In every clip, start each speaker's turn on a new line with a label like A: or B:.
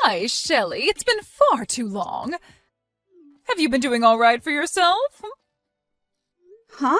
A: Hi, Shelley. It's been far too long. Have you been doing all right for yourself?
B: Huh?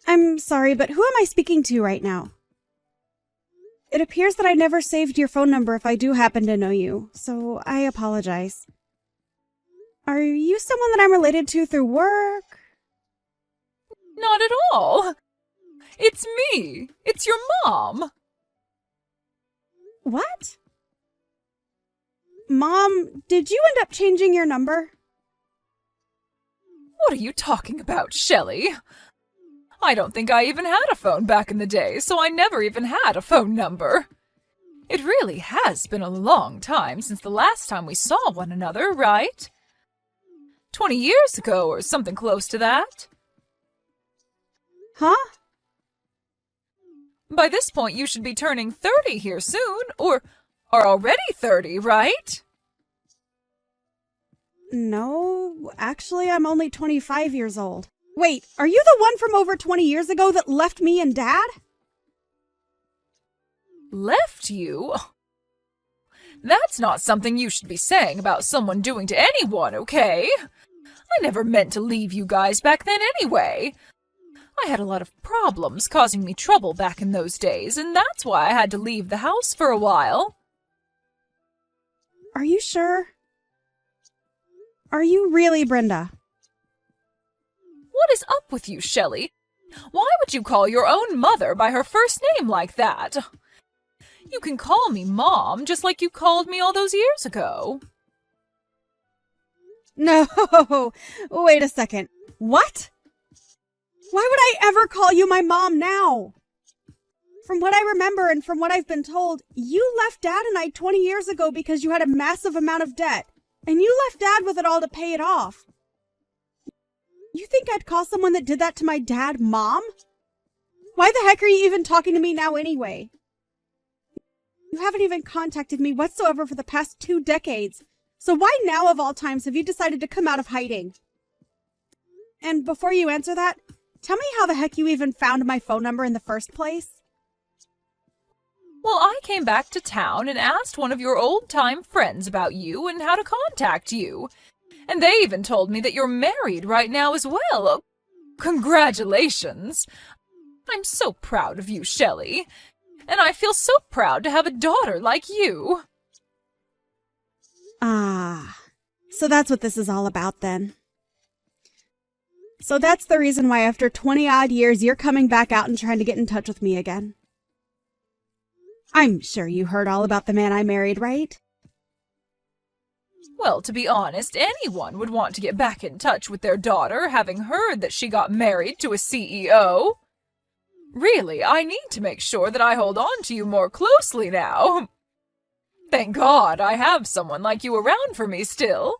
B: I'm sorry, but who am I speaking to right now? It appears that I never saved your phone number if I do happen to know you, so I apologize. Are you someone that I'm related to through work?
A: Not at all. It's me. It's your mom.
B: What? Mom, did you end up changing your number?
A: What are you talking about, Shelley? I don't think I even had a phone back in the day, so I never even had a phone number. It really has been a long time since the last time we saw one another, right? 20 years ago or something close to that.
B: Huh?
A: By this point, you should be turning 30 here soon, or are already 30, right?
B: No, actually, I'm only 25 years old. Wait, are you the one from over 20 years ago that left me and Dad?
A: Left you? That's not something you should be saying about someone doing to anyone, okay? I never meant to leave you guys back then anyway. I had a lot of problems causing me trouble back in those days, and that's why I had to leave the house for a while.
B: Are you sure? Are you really Brenda?
A: What is up with you, Shelley? Why would you call your own mother by her first name like that? You can call me Mom, just like you called me all those years ago.
B: No, wait a second. What? Why would I ever call you my mom now? From what I remember and from what I've been told, you left Dad and I 20 years ago because you had a massive amount of debt, and you left Dad with it all to pay it off. You think I'd call someone that did that to my dad Mom? Why the heck are you even talking to me now anyway? You haven't even contacted me whatsoever for the past 2 decades, so why now of all times have you decided to come out of hiding? And before you answer that, tell me how the heck you even found my phone number in the first place?
A: Well, I came back to town and asked one of your old-time friends about you and how to contact you. And they even told me that you're married right now as well. Congratulations! I'm so proud of you, Shelley. And I feel so proud to have a daughter like you.
B: Ah, so that's what this is all about then. So that's the reason why after 20-odd years you're coming back out and trying to get in touch with me again. I'm sure you heard all about the man I married, right?
A: Well, to be honest, anyone would want to get back in touch with their daughter, having heard that she got married to a CEO. Really, I need to make sure that I hold on to you more closely now. Thank God I have someone like you around for me still.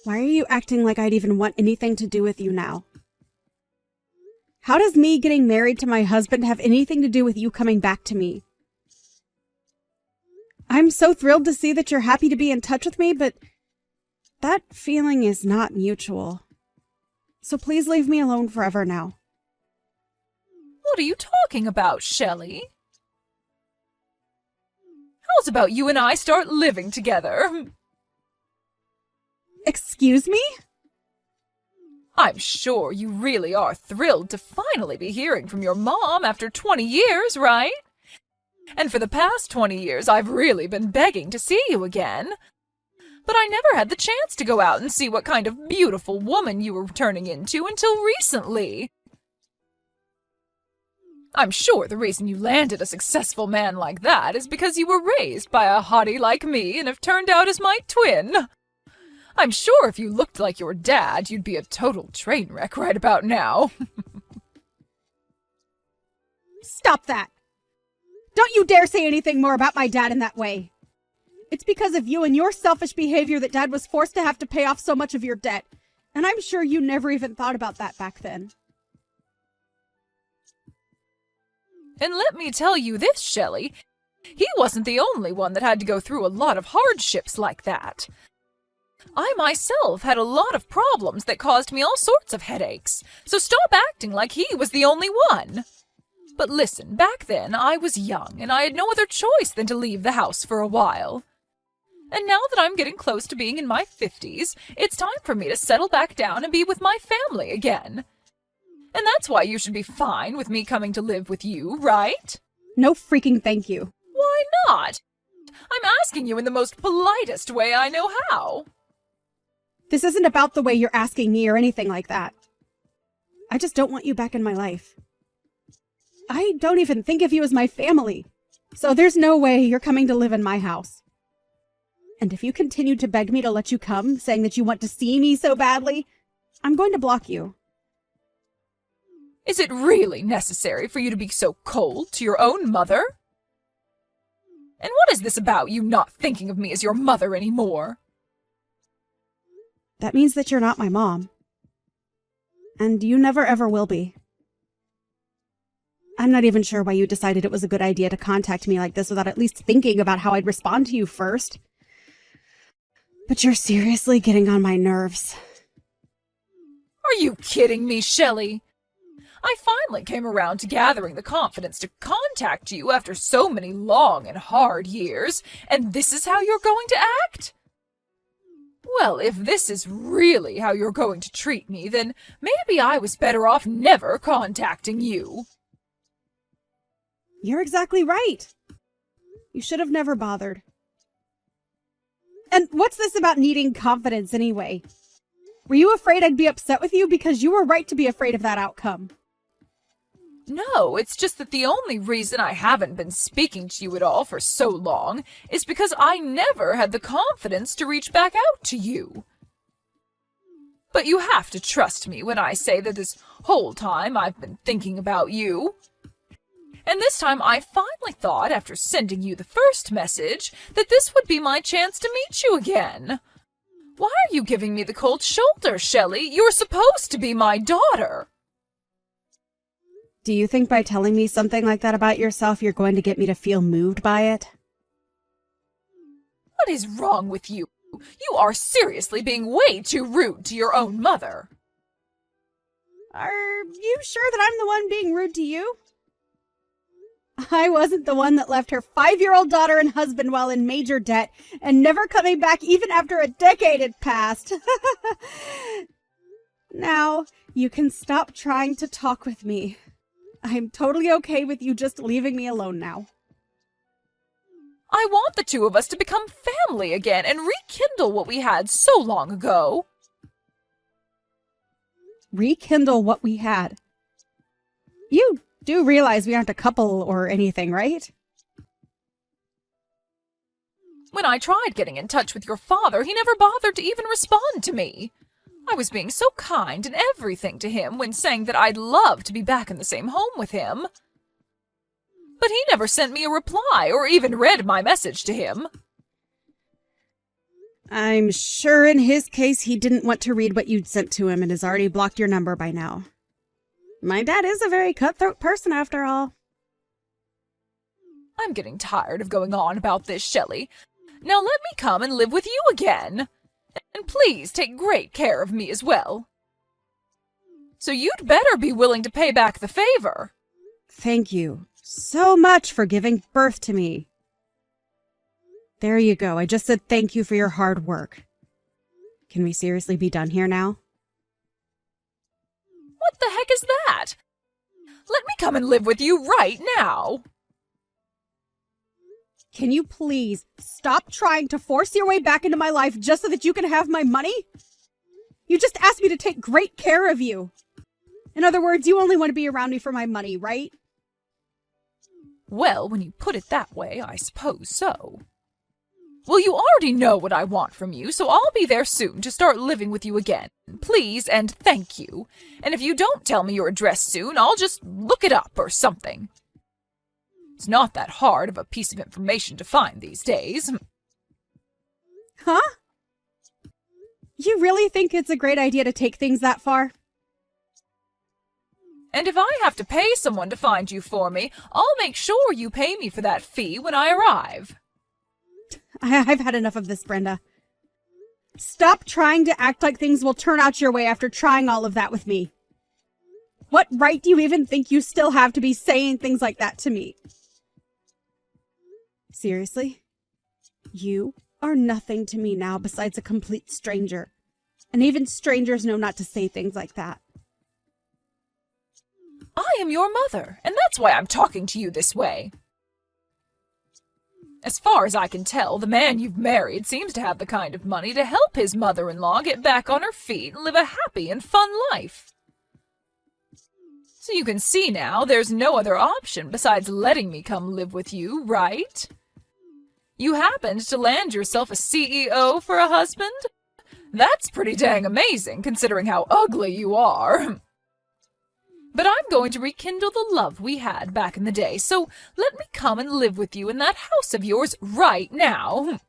B: Why are you acting like I'd even want anything to do with you now? How does me getting married to my husband have anything to do with you coming back to me? I'm so thrilled to see that you're happy to be in touch with me, but that feeling is not mutual. So please leave me alone forever now.
A: What are you talking about, Shelley? How's about you and I start living together?
B: Excuse me?
A: I'm sure you really are thrilled to finally be hearing from your mom after 20 years, right? And for the past 20 years, I've really been begging to see you again. But I never had the chance to go out and see what kind of beautiful woman you were turning into until recently. I'm sure the reason you landed a successful man like that is because you were raised by a hottie like me and have turned out as my twin. I'm sure if you looked like your dad, you'd be a total train wreck right about now.
B: Stop that! Don't you dare say anything more about my dad in that way. It's because of you and your selfish behavior that Dad was forced to have to pay off so much of your debt. And I'm sure you never even thought about that back then.
A: And let me tell you this, Shelley. He wasn't the only one that had to go through a lot of hardships like that. I myself had a lot of problems that caused me all sorts of headaches, so stop acting like he was the only one. But listen, back then I was young, and I had no other choice than to leave the house for a while. And now that I'm getting close to being in my 50s, it's time for me to settle back down and be with my family again. And that's why you should be fine with me coming to live with you, right?
B: No freaking thank you.
A: Why not? I'm asking you in the most politest way I know how.
B: This isn't about the way you're asking me or anything like that. I just don't want you back in my life. I don't even think of you as my family, so there's no way you're coming to live in my house. And if you continue to beg me to let you come, saying that you want to see me so badly, I'm going to block you.
A: Is it really necessary for you to be so cold to your own mother? And what is this about you not thinking of me as your mother anymore?
B: That means that you're not my mom. And you never ever will be. I'm not even sure why you decided it was a good idea to contact me like this without at least thinking about how I'd respond to you first. But you're seriously getting on my nerves.
A: Are you kidding me, Shelley? I finally came around to gathering the confidence to contact you after so many long and hard years, and this is how you're going to act? Well, if this is really how you're going to treat me, then maybe I was better off never contacting you.
B: You're exactly right. You should have never bothered. And what's this about needing confidence anyway? Were you afraid I'd be upset with you? Because you were right to be afraid of that outcome.
A: No, it's just that the only reason I haven't been speaking to you at all for so long is because I never had the confidence to reach back out to you. But you have to trust me when I say that this whole time I've been thinking about you. And this time I finally thought, after sending you the first message, that this would be my chance to meet you again. Why are you giving me the cold shoulder, Shelley? You're supposed to be my daughter.
B: Do you think by telling me something like that about yourself, you're going to get me to feel moved by it?
A: What is wrong with you? You are seriously being way too rude to your own mother.
B: Are you sure that I'm the one being rude to you? I wasn't the one that left her 5-year-old daughter and husband while in major debt and never coming back even after a decade had passed. Now, you can stop trying to talk with me. I'm totally okay with you just leaving me alone now.
A: I want the two of us to become family again and rekindle what we had so long ago.
B: Rekindle what we had? You do realize we aren't a couple or anything, right?
A: When I tried getting in touch with your father, he never bothered to even respond to me. I was being so kind and everything to him when saying that I'd love to be back in the same home with him. But he never sent me a reply or even read my message to him.
B: I'm sure in his case he didn't want to read what you'd sent to him and has already blocked your number by now. My dad is a very cutthroat person after all.
A: I'm getting tired of going on about this, Shelley. Now let me come and live with you again. And please take great care of me as well. So you'd better be willing to pay back the favor.
B: Thank you so much for giving birth to me. There you go. I just said thank you for your hard work. Can we seriously be done here now?
A: What the heck is that? Let me come and live with you right now.
B: Can you please stop trying to force your way back into my life just so that you can have my money? You just asked me to take great care of you. In other words, you only want to be around me for my money, right?
A: Well, when you put it that way, I suppose so. Well, you already know what I want from you, so I'll be there soon to start living with you again. Please and thank you. And if you don't tell me your address soon, I'll just look it up or something. It's not that hard of a piece of information to find these days.
B: Huh? You really think it's a great idea to take things that far?
A: And if I have to pay someone to find you for me, I'll make sure you pay me for that fee when I arrive.
B: I've had enough of this, Brenda. Stop trying to act like things will turn out your way after trying all of that with me. What right do you even think you still have to be saying things like that to me? Seriously? You are nothing to me now besides a complete stranger. And even strangers know not to say things like that.
A: I am your mother, and that's why I'm talking to you this way. As far as I can tell, the man you've married seems to have the kind of money to help his mother-in-law get back on her feet and live a happy and fun life. So you can see now there's no other option besides letting me come live with you, right? You happened to land yourself a CEO for a husband? That's pretty dang amazing, considering how ugly you are. But I'm going to rekindle the love we had back in the day, so let me come and live with you in that house of yours right now.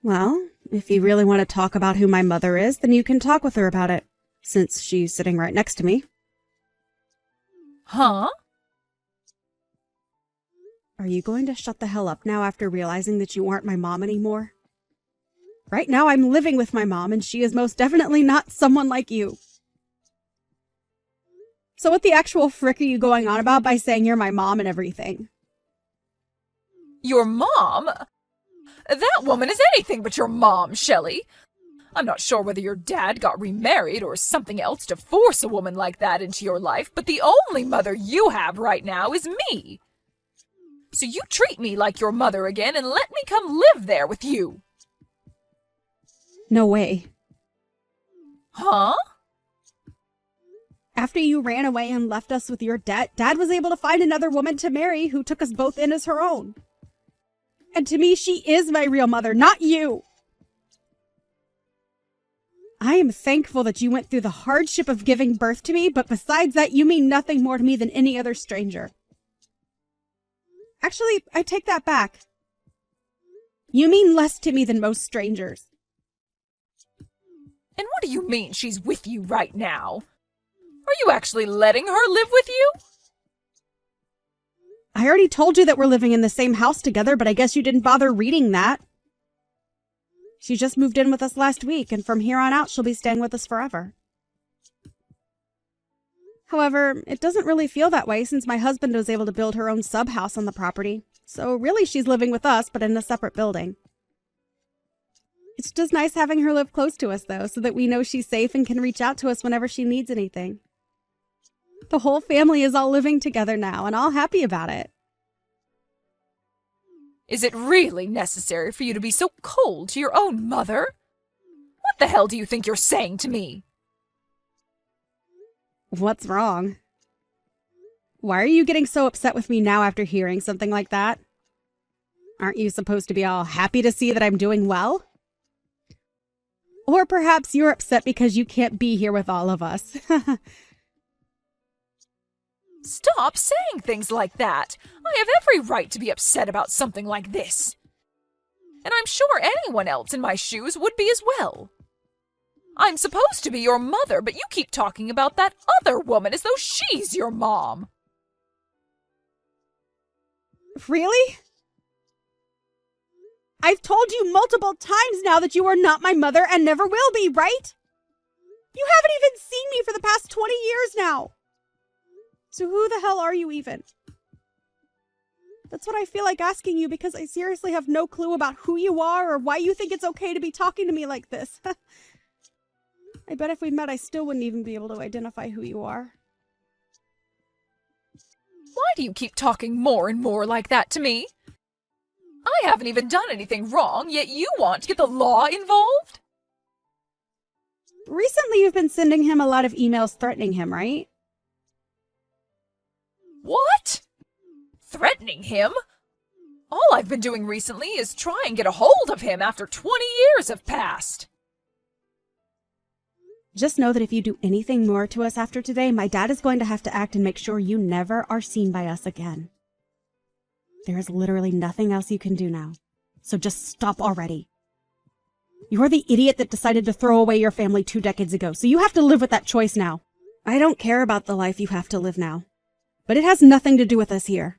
B: Well, if you really want to talk about who my mother is, then you can talk with her about it, since she's sitting right next to me.
A: Huh?
B: Are you going to shut the hell up now after realizing that you aren't my mom anymore? Right now I'm living with my mom, and she is most definitely not someone like you. So what the actual frick are you going on about by saying you're my mom and everything?
A: Your mom? That woman is anything but your mom, Shelley. I'm not sure whether your dad got remarried or something else to force a woman like that into your life, but the only mother you have right now is me. So you treat me like your mother again and let me come live there with you.
B: No way.
A: Huh?
B: After you ran away and left us with your debt, Dad was able to find another woman to marry who took us both in as her own. And to me, she is my real mother, not you. I am thankful that you went through the hardship of giving birth to me, but besides that, you mean nothing more to me than any other stranger. Actually, I take that back. You mean less to me than most strangers.
A: And what do you mean she's with you right now? Are you actually letting her live with you?
B: I already told you that we're living in the same house together, but I guess you didn't bother reading that. She just moved in with us last week, and from here on out, she'll be staying with us forever. However, it doesn't really feel that way since my husband was able to build her own sub-house on the property. So really, she's living with us, but in a separate building. It's just nice having her live close to us, though, so that we know she's safe and can reach out to us whenever she needs anything. The whole family is all living together now, and all happy about it.
A: Is it really necessary for you to be so cold to your own mother? What the hell do you think you're saying to me?
B: What's wrong? Why are you getting so upset with me now after hearing something like that? Aren't you supposed to be all happy to see that I'm doing well? Or perhaps you're upset because you can't be here with all of us.
A: Stop saying things like that. I have every right to be upset about something like this. And I'm sure anyone else in my shoes would be as well. I'm supposed to be your mother, but you keep talking about that other woman as though she's your mom.
B: Really? I've told you multiple times now that you are not my mother and never will be, right? You haven't even seen me for the past 20 years now. So who the hell are you even? That's what I feel like asking you because I seriously have no clue about who you are or why you think it's okay to be talking to me like this. I bet if we met, I still wouldn't even be able to identify who you are.
A: Why do you keep talking more and more like that to me? I haven't even done anything wrong, yet you want to get the law involved?
B: Recently, you've been sending him a lot of emails threatening him, right?
A: What? Threatening him? All I've been doing recently is try and get a hold of him after 20 years have passed.
B: Just know that if you do anything more to us after today, my dad is going to have to act and make sure you never are seen by us again. There is literally nothing else you can do now. So just stop already. You're the idiot that decided to throw away your family 2 decades ago, so you have to live with that choice now. I don't care about the life you have to live now. But it has nothing to do with us here.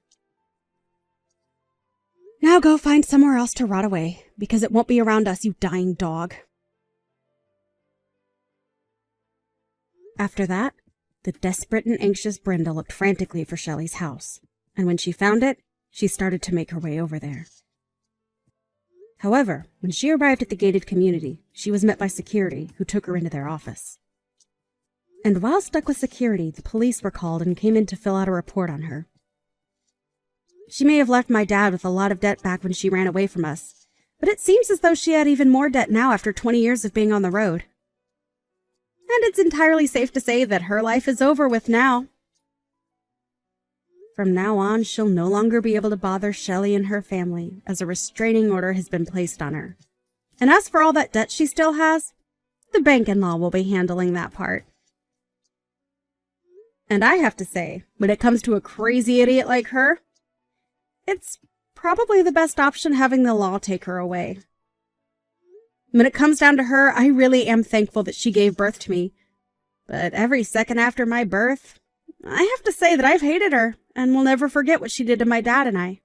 B: Now go find somewhere else to rot away, because it won't be around us, you dying dog. After that, the desperate and anxious Brenda looked frantically for Shelley's house, and when she found it, she started to make her way over there. However, when she arrived at the gated community, she was met by security, who took her into their office. And while stuck with security, the police were called and came in to fill out a report on her. She may have left my dad with a lot of debt back when she ran away from us, but it seems as though she had even more debt now after 20 years of being on the road. And it's entirely safe to say that her life is over with now. From now on, she'll no longer be able to bother Shelley and her family, as a restraining order has been placed on her. And as for all that debt she still has, the bank-in-law will be handling that part. And I have to say, when it comes to a crazy idiot like her, it's probably the best option having the law take her away. When it comes down to her, I really am thankful that she gave birth to me. But every second after my birth, I have to say that I've hated her and will never forget what she did to my dad and I.